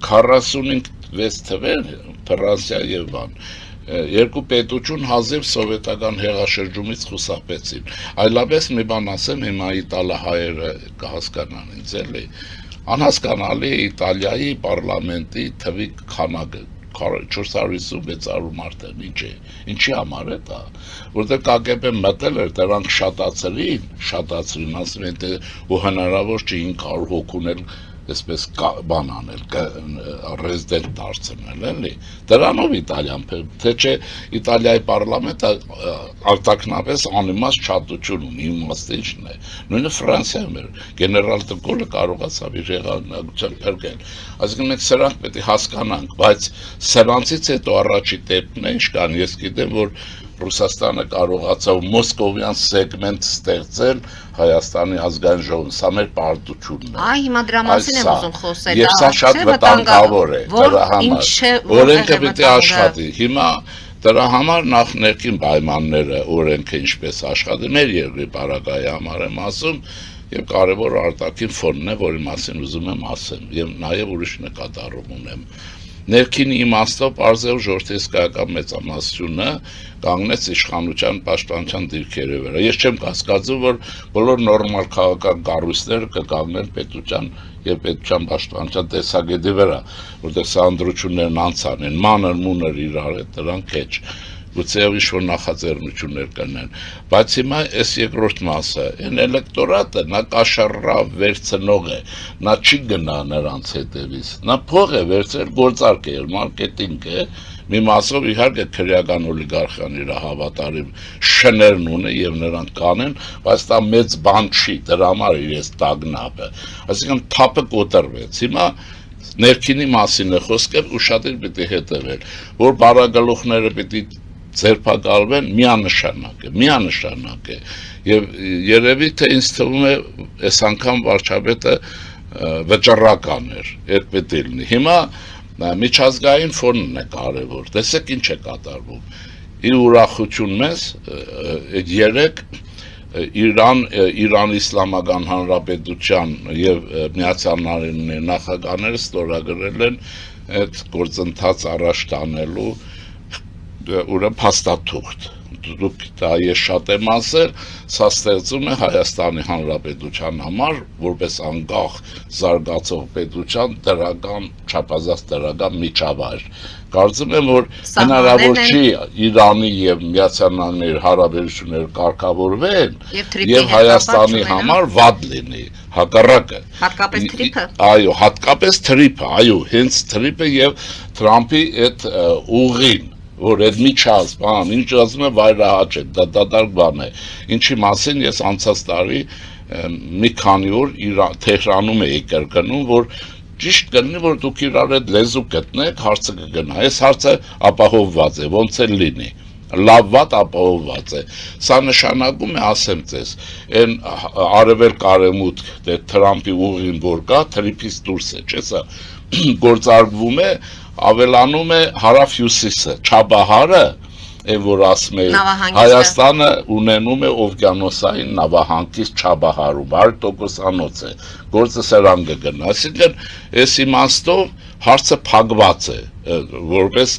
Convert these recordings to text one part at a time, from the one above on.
46 թվեր Ֆրանսիա եւ բան երկու պետություն հազիվ սովետական հեղաշրջումից խուսափեցին այլապես մի բան ասեմ հիմա իտալահայերը կհասկանան ինձ էլի անհասկանալի է Իտալիայի պարլամենտի թվի քանակը 450-600 մարդ են ինչի համար է դա որտեղ KGB-ն մտել էր դրանք շատացրին ասում են ու հնարավոր չէ 500 հոգունել այսպես բան անել ռեզիդենտ դարձնել էլի դրանով Իտալիան թե չէ Իտալիայի պարլամենտը արտաքնապես անիմաստ չաթություն ունի իմաստը ինչն է նույնը Ֆրանսիայում էր գեներալ դը Գոլը կարողացավ իր եղանակցության փրկել այսինքն մենք սրանք պետք է հասկանանք բայց սրանցից հետո առաջի դեպքն է ինչ կան ես գիտեմ որ Ռուսաստանը կարողացավ մոսկովյան սեգմենտ ստեղծել Հայաստանի ազգային ժողովում, սա մեր պարտությունն է։ Այ հիմա դրա մասին եմ ուզում խոսել, եւ սա շատ վտանգավոր է դրա համար։ Օրենքը պետք է աշխատի։ Հիմա դրա համար նախ ներքին պայմանները օրենքը ինչպես աշխատի, մեր երկրի բարակայի համար եմ ասում, եւ կարեւոր արտաքին ֆոնն է, որի մասին ուզում եմ ասեմ, եւ նաեւ ուրիշ նկատառում ունեմ։ Ներքին իմաստով բարձր ժողովրդի իսկական մեծամասնությունը կանգնեց իշխանության պաշտպանության դիրքերի վրա։ Ես չեմ կասկածում, որ բոլոր նորմալ քաղաքական կառույցները կկանգնեն պետության եւ պետության պաշտպանության տեսակետի վրա, որտեղ սա անդրություններն անցան են, մանր-մունր իրար հետ դրանք էջ։ Գուցե ինչ-որ նախաձեռնություններ կնեն, բայց հիմա այս երկրորդ մասը, այն էլեկտորատը նա կաշառա վերցնող է, նա չի գնա նրանց հետևից, նա փող է վերցրել գործարք է, մարքեթինգ է, մի մասով իհարկե քրեական օլիգարխիան իր հավատարիմ շներն ունի եւ նրանք կանեն, բայց դա մեծ բան չի, դրա համար իրենց տագնապը, այսինքն թափը կոտրվեց, հիմա ներքինի մասին է խոսքը ուշադիր պիտի հետևել, որ բարագլուխները պիտի ձերբակալվեն միանշանակ է եւ երևի թե ինձ թվում է այս անգամ վարչապետը վճռական էր այդ պետք է լինի հիմա միջազգային ֆոնն է կարևոր տեսեք ինչ է կատարվում իր ուրախություն մեզ երեք Իրան Իսլամական Հանրապետության եւ Միացյալ Նահանգների նախագահները ստորագրել են այդ գործընթաց առաջ տանելու ուրեմն փաստաթուղթ դուք դա ես շատ եմ ասել սա ստեղծում է Հայաստանի Հանրապետության համար որպես անկախ զարգացող պետության դրական չափազանց դրական միջավայր կարծում եմ որ հնարավոր չի Իրանի եւ Միացյալ Նահանգների հարաբերությունները կարգավորվեն եւ Հայաստանի համար վատ լինի հակառակը հատկապես թրիփը այո հատկապես թրիփը այո հենց թրիփը եւ Թրամփի այդ ուղին որ այդ միջաց բան ինչ ասում է վայրահաճ է դա դատարկ բան է ինչի մասին ես անցած տարի մի քանի օր Թեհրանում էի կրկնում որ ճիշտ կլինի որ դուք իրար այդ լեզու գտնեք հարցը կգնա այս հարցը ապահովված է ոնց է լինի լավ վատ ապահովված է սա նշանակում է ասեմ ձեզ այն արևել կարեմուտ Թրամփի ուղին որ կա թրիփից դուրս է չէ՞ սա գործարկվում է ավելանում է հարավ-հյուսիսը, Չաբահարը, այն որ ասում է Հայաստանը ունենում է օվկիանոսային նավահանգիստ Չաբահարում, 100%-անոց է, գործը սրան կգնա, այսինքն այս իմաստով հարցը փակված է, որպես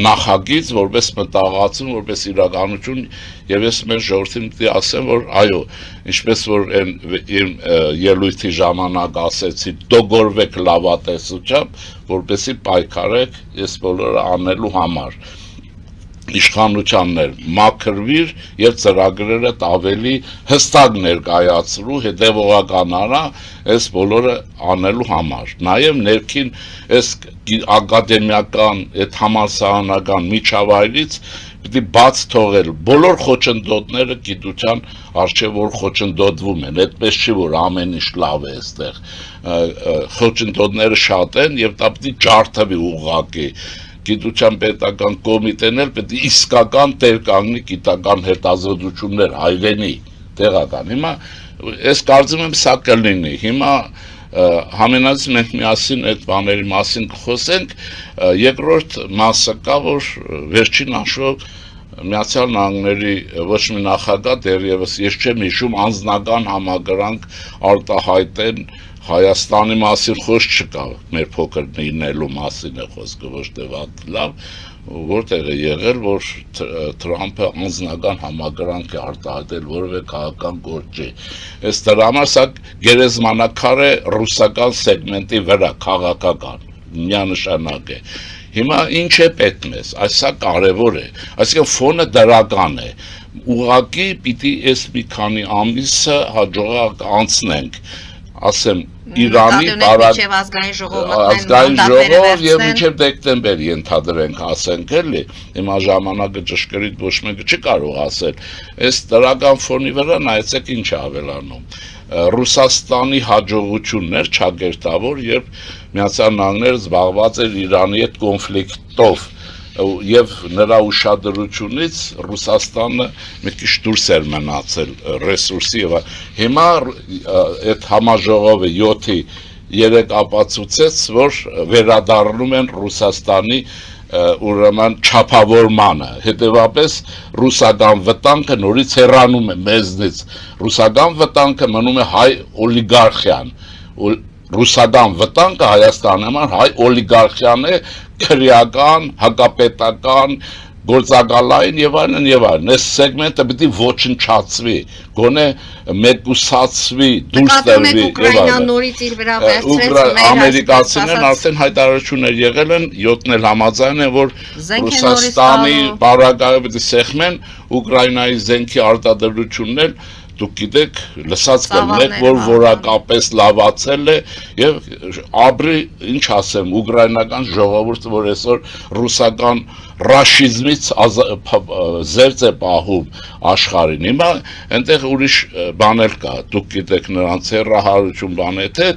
նախագիծ, որպես մտահղացում, որպես իրականություն, եւ ես մեր ժողովրդին պիտի ասեմ, որ այո, ինչպես որ ելույթի ժամանակ ասեցի, դոգորվեք լավատեսությամբ, որպեսի պայքարեք այս բոլորը անելու համար։ Իշխանությաններ մաքրվիր եւ ծրագրերը ավելի հստակ ներկայացրու հետեւողական արա այս բոլորը անելու համար նաեւ ներքին այս ակադեմիական այդ համալսարանական միջավայրից պիտի բաց թողել բոլոր խոչընդոտները գիտության արժե որ խոչընդոտվում են այդպես չի որ ամեն ինչ լավ է այստեղ խոչընդոտները շատ են եւ դա պիտի ջարդվի ուղղակի գիտության պետական կոմիտեն էլ պետք է իսկական տեր կանգնի գիտական հետազոտություններ հայրենի տեղական հիմա ես կարծում եմ սա կլինի հիմա համենայնիվ մենք միասին այդ բաների մասին կխոսենք երկրորդ մասը կա որ վերջին հաշվով Միացյալ Նահանգների ոչ մի նախագահ դեռևս ես չեմ հիշում անձնական համագրանք արտահայտեն Հայաստանի մասին խոսք չկա, մեր փոքր լինելու մասին է խոսքը, ոչ թե վատ լավ, որտեղ է եղել, որ Թրամփը անձնական համակրանք է արտահայտել որևէ քաղաքական գործի։ Այս դրա համար սա գերեզմանակար է ռուսական սեգմենտի վրա, քաղաքական, միանշանակ է։ Հիմա ինչ է պետք մեզ, այսա կարևոր է, այսինքն ֆոնը դրական է, ուղղակի պիտի այս մի քանի ամիսը հաջողակ անցնենք, ասեմ Իրանի ազգային ժողով եւ մինչեւ դեկտեմբեր ենթադրենք ասենք էլի հիմա ժամանակը ճշգրիտ ոչ մեկը չի կարող ասել այս դրական ֆոնի վրա նայեցեք ինչ է ավելանում Ռուսաստանի հաջողություններ չագերտավոր երբ Միացյալ Նահանգները զբաղված էր Իրանի հետ կոնֆլիկտով եւ նրա ուշադրությունից Ռուսաստանը մի քիչ դուրս էր մնացել ռեսուրսի եւ հիմա այդ համաժողովը 7-ի 3 ապացուցեց որ վերադառնում են Ռուսաստանի ուրեմն չափավորմանը հետեւաբար ռուսական վտանգը նորից հեռանում է մեզնից ռուսական վտանգը մնում է հայ օլիգարխիան Ռուսական վտանգը Հայաստանի համար հայ օլիգարխիան է քրեական, հակապետական, գործակալային եւ այլն եւ այլն։ Այս սեգմենտը պետք է ոչնչացվի, գոնե մեկուսացվի, դուրս տրվի եւ այլն։ Նորից իր վրա վերցրեց ամերիկացիներն արդեն հայտարարություններ եղել են 7-ն էլ համաձայն են, որ Ռուսաստանի բարակայը պետք է սեղմեն Ուկրաինայի զենքի արտադրություններ դուք գիտեք, լսած կլինեք, որ որակապես լավացել է եւ ապրի, ինչ ասեմ, ուկրաինական ժողովուրդը, որ այսօր ռուսական ռաշիզմից զերծ է պահում աշխարհին։ Հիմա այնտեղ ուրիշ բան էլ կա, դուք գիտեք նրանց հեռահարություն բան է թե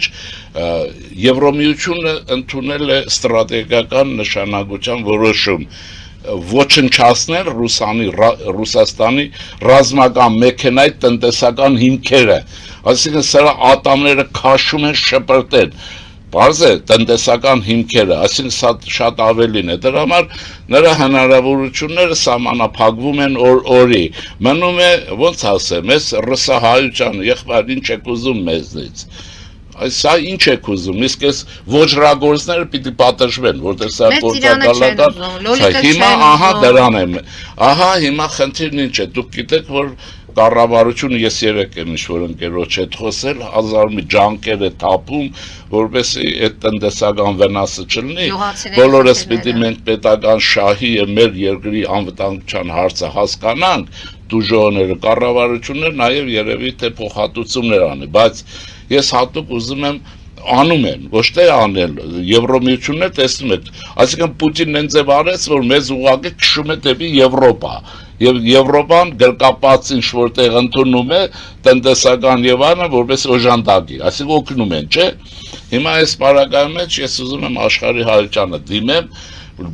Եվրոմիությունը ընդունել է ստրատեգիական նշանակության որոշում ոչնչացնել Ռուսաստանի ռազմական մեքենայի տնտեսական հիմքերը, այսինքն սրա ատամները քաշում են շպրտեն, բարձ է տնտեսական հիմքերը, այսինքն շատ ավելին է, դրա համար նրա հնարավորությունները սահմանափակվում են օրի, մնում է, ոնց ասեմ, ես ռուսահայության եղբայր ինչ եք ուզում մեզնից, Սա ինչ եք ուզում, իսկ այս ոչրագործները պիտի պատժվեն, որտեղ սա գործակալական հիմա ահա դրան եմ, ահա հիմա խնդիրն ինչ է, դուք գիտեք, որ կառավարությունը ես երեք եմ ինչ-որ ընկերոջ հետ խոսել, հազար մի ջանքեր է թափում, որպեսզի այդ տնտեսական վնասը չլինի, բոլորս պիտի մենք պետական շահի եւ մեր երկրի անվտանգության հարցը հասկանանք, դուժողները, կառավարությունները նաեւ երևի թե փոխհատուցումներ անի, բայց ես հատուկ ուզում եմ անում են, ոչ թե անել, Եվրոմիությունն է տեսնում եք, այսինքն Պուտինն ինձ է արեց, որ մեզ ուղղակի քշում է դեպի Եվրոպա, եւ Եվրոպան գրկապած ինչ որտեղ ընդունում է տնտեսական եւ այլն, որպես օժանդակի, այսինքն օգնում են, չէ՞։ Հիմա այս բարակայում մեջ ես ուզում եմ աշխարհի հայությանը դիմեմ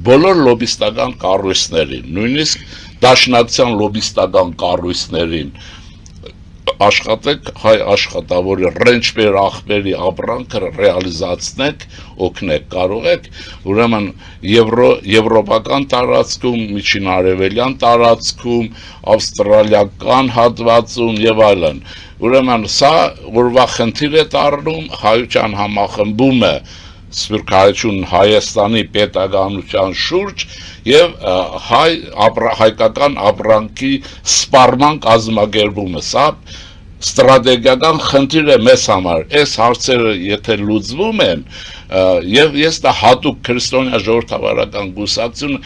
բոլոր լոբիստական կառույցներին, նույնիսկ դաշնակցության լոբիստական կառույցներին աշխատեք հայ աշխատավորի ռենչբեր ախպերի ապրանքը ռեալիզացնեք, օգնեք, կարող եք, ուրեմն եվրոպական տարածքում, միջինարևելյան տարածքում, ավստրալիական հատվածում եւ այլն։ Ուրեմն սա որվա խնդիր է դառնում հայության համախմբումը Սփյուռքահայություն Հայաստանի պետականության շուրջ եւ հայկական ապրանքի սպառման կազմակերպումը սա ստրատեգիական խնդիր է մեզ համար այս հարցերը եթե լուծվում են եւ ես դա հատուկ քրիստոնյա ժողովրդավարական գուսակցություն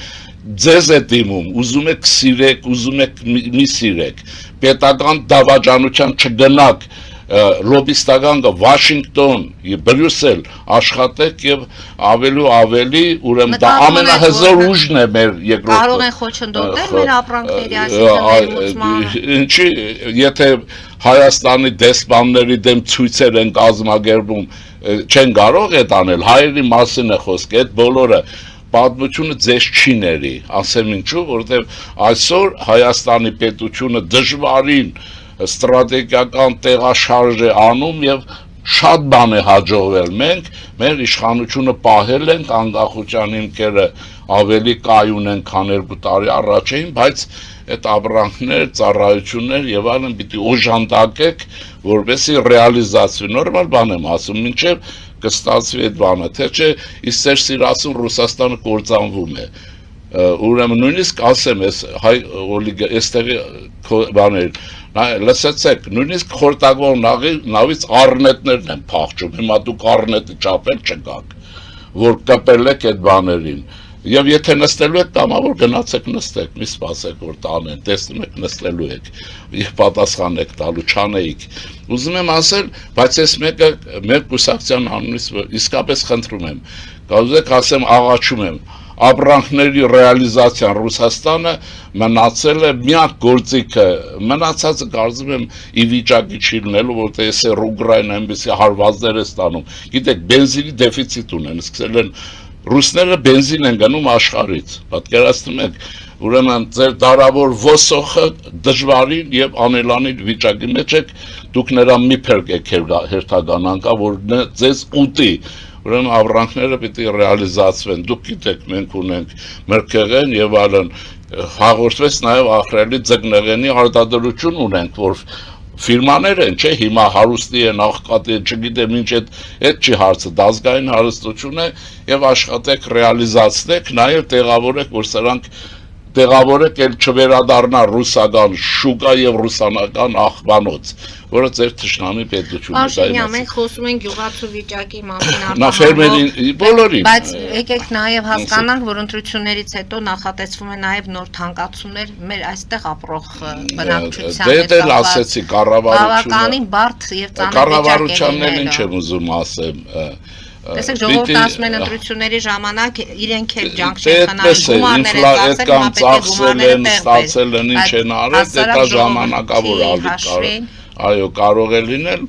ձեզ է դիմում ուզում եք սիրեք ուզում եք մի սիրեք պետական դավաճանության չգնաք լոբիստական Վաշինգտոն եւ Բրյուսել աշխատեք եւ ավելի ուրեմն դա ամենահզոր ուժն է մեր երկրորդ կարող են խոչընդոտել մեր ապրանքների այսինքն ինչի եթե Հայաստանի դեսպանների դեմ ցույցեր են կազմակերպում չեն կարող այդ անել հայերի մասին է խոսքը այդ բոլորը պատմությունը ձեզ չի ների ասեմ ինչու որովհետեւ այսօր Հայաստանի պետությունը դժվարին ստրատեգիական տեղաշարժ է անում եւ շատ բան է հաջողվել, մենք մեր իշխանությունը պահել ենք, անկախության հիմքերը ավելի կայուն են, քան 2 տարի առաջ էին, բայց այդ ապրանքներ, ծառայություններ եւ այլն պիտի օժանդակեք, որովհետեւ ռեալիզացվի նորմալ բան եմ ասում, մինչեւ կստացվի այդ բանը, թե չէ, իսկ ծեր սիրասուն Ռուսաստանը կործանվում է։ Ուրեմն նույնիսկ ասեմ, այս հայ այստեղի բաներ, լսեցեք, նույնիսկ խորտակվող նավից առնետներն են փախչում, հիմա դուք առնետը չափել չգաք, որ կպել եք այդ բաներին։ Եվ եթե նստելու եք կամավոր գնացեք նստեք, մի սպասեք որ տանեն, տեսնում եք նստելու եք եւ պատասխան եք տալու չանեիք։ Ուզում եմ ասել, բայց այս մեկը մեր կուսակցության անունից իսկապես խնդրում եմ, կուզեք ասեմ աղաչում եմ, ապրանքների ռեալիզացիան Ռուսաստանը մնացել է միակ գործիքը, մնացածը կարծում եմ ի վիճակի չի լինելու, որտեղ այս Ուկրաինան այնպեսի հարվածներ է ստանում։ Գիտեք, բենզինի դեֆիցիտ ունեն, սկսել են Ռուսները բենզին են գնում աշխարհից, պատկերացնում եք, ուրեմն ձեր դարավոր ոսոխը դժվարին եւ անելանին վիճակի մեջ եք, դուք նրան մի փրկեք հերթականանկա, որ ձեզ ուտի, ուրեմն ապրանքները պիտի ռեալիզացվեն, դուք գիտեք, մենք ունենք մրգեղեն եւ այլն, հաղորդվեց նաեւ ախրելի ձկնեղենի արտադրություն ունենք, որ ֆիրմաներ են, չէ, հիմա հարուստի են, աղքատի են, չգիտեմ ինչ այդ չի հարցը, դազգային հարստություն է եւ աշխատեք ռեալիզացնեք, նաեւ տեղավորեք, որ սրանք տեղավորեք էլ չվերադառնա ռուսական շուկա եւ ռուսանական աղբանոց, որը ձեր թշնամի պետությունն է։ Պաշինյան, մենք խոսում ենք գյուղացու վիճակի մասին արտահայտվողների բոլորին։ Բայց եկեք նաեւ հասկանանք, որ ընտրություններից հետո նախատեսվում է նաեւ նոր թանկացումներ մեր այստեղ ապրող բնակչության հետ։ Դե ասեցի կառավարությունը։ Բավականին բարդ եւ ծանր վիճակ է։ Կառավարությանն ինչ եմ ուզում ասեմ։ Տեսեք, ժողովուրդը ասում են ընտրությունների ժամանակ իրենք էլ ջանք չեն խնայել, գումարներ են ծախսել, ստացել են, ինչ են արել, դա ժամանակավոր ալիք այո, կարող է լինել,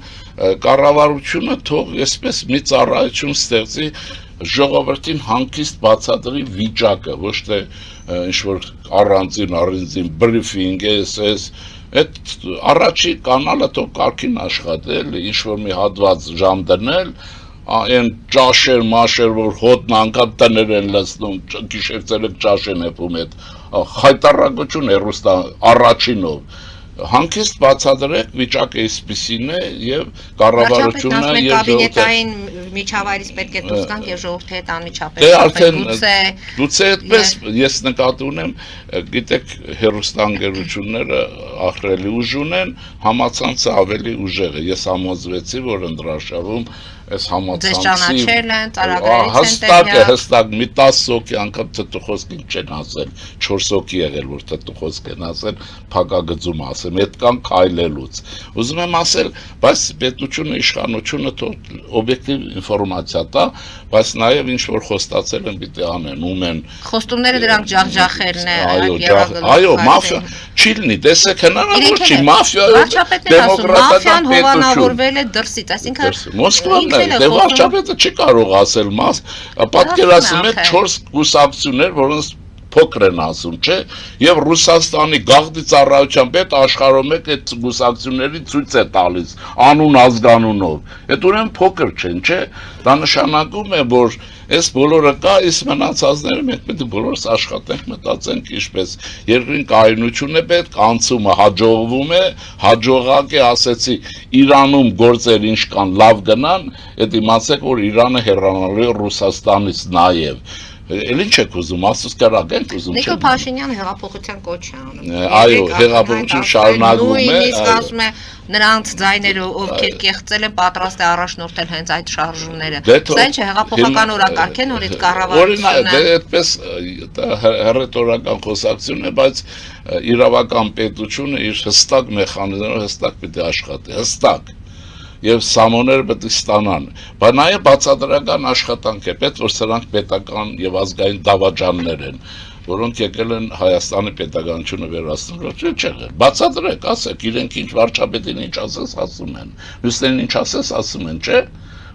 կառավարությունը թող այսպես մի ծառայություն ստեղծի ժողովրդին հանգիստ բացատրի վիճակը, ոչ թե ինչ-որ առանձին բրիֆինգ է, այդ առաջի կանալը թող կարգին աշխատել, ինչ-որ մի հատված ժամ դնել, այն ճաշեր, մաշեր, որ հոտն անգամ տներ են լցնում, գիշերցելեք ճաշ են եփում այդ խայտարակություն հեռուստա առաջինով, հանգիստ բացատրեք վիճակը այսպիսին է եւ կառավարությունը եւ կաբինետային միջավայրից պետք է դուրս գանք եւ ժողովրդի հետ անմիջապես դե արդեն գուցե այդպես ես նկատի ունեմ, գիտեք հեռուստաընկերությունները ախրելի ուժ ունեն, համացանցը ավելի ուժեղ է, ես համոզվեցի, որ ընդրաշավում այս համացանցի հստակ մի 10 հոգի անգամ թթխոսքին չեն ասել, 4 հոգի եղել, որ թթխոսք են ասել, փակագծում ասեմ, այդքան քայլելուց։ Ուզում եմ ասել, բայց պետությունը, իշխանությունը օբյեկտիվ ինֆորմացիա տա, բայց նաև ինչ որ խոստացել են պիտի անեն, ում են խոստումները դրանք ջախջախերն են, այո, մաֆիա չի լինի, տեսեք հնարավոր չի, մաֆիան հովանավորվել է դրսից, այսինքն Դե վարչապետը չի կարող ասել մաս, պատկերացնում եք 4 կուսակցություններ, որոնց փոքր են ասում, չէ, եւ Ռուսաստանի գաղտնի ծառայության պետ աշխարհում այդ կուսակցությունների ցույց է տալիս անուն ազգանունով։ Այդ ուրեմն փոքր չեն, չէ, դա նշանակում է, որ այս բոլորը կա, իսկ մնացածները մենք պետք է բոլորս աշխատենք, մտածենք ինչպես երկրին կայունություն է պետք, անցումը հաջողվում է, հաջողակ է, ասեցի, Իրանում գործեր ինչ կան լավ գնան, այդ իմացեք, որ Իրանը հեռանալու է Ռուսաստանից նաև։ Էլ ինչ եք ուզում, ասус կարակ ենք ուզում չեմ։ Նիկոլ Փաշինյանը հեղափոխության կոչ է անում։ Այո, հեղափոխություն շարունակվում է։ Նույնիսկ ասում է նրանց ձայները, ովքեր կեղծել են, պատրաստ է առաջնորդել հենց այդ շարժումները։ Սա ինչ է, հեղափոխական օրակարգ է նորից կառավարությունը։ Դե այդպես հռետորական խոսակցություն է, բայց իրավական պետությունը իր հստակ մեխանիզմով հստակ պիտի աշխատի, հստակ։ Եվ սամոները պետք է ստանան, բայց նաև բացատրական աշխատանք է պետք, որ սրանք պետական եւ ազգային դավաճաններ են, որոնք եկել են Հայաստանի պետականությունը վերացնելու չեղել։ Բացատրեք, ասեք, իրենք ինչ վարչապետին ինչ ասես ասում են, մյուսներին ինչ ասես ասում են, չէ՞։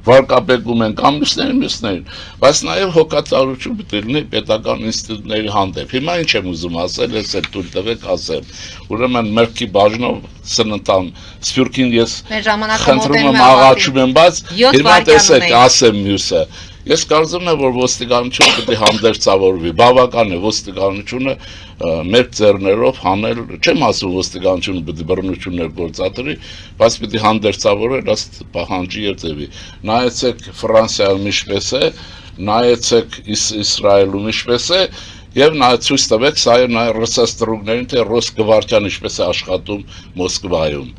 վարկաբեկում են կամ մյուսներին, բայց նաև հոգատարություն պետք է լինի պետական ինստիտուտների հանդեպ։ Հիմա ինչ եմ ուզում ասել, ես էլ թույլ տվեք ասեմ։ Ուրեմն մերկի բաժնով սննդան սփյուռքին ես խնդրում եմ աղաչում եմ, բայց հիմա տեսեք ասեմ մյուսը։ Ես կարծում եմ, որ ոստիկանությունը պետք է հանդերձավորվի, բավական է ոստիկանությունը մեր ձեռներով հանել, չեմ ասում ոստիկանությունը պետք է բռնություններ գործադրի, բայց պետք է հանդերձավորել ըստ պահանջի եւ ձևի։ Նայեցեք Ֆրանսիայում ինչպես է, նայեցեք Իսրայելում ինչպես է, եւ ցույց տվեք սա նաեւ ռսաստրուկներին, թե Ռոս գվարդիան ինչպես է աշխատում Մոսկվայում։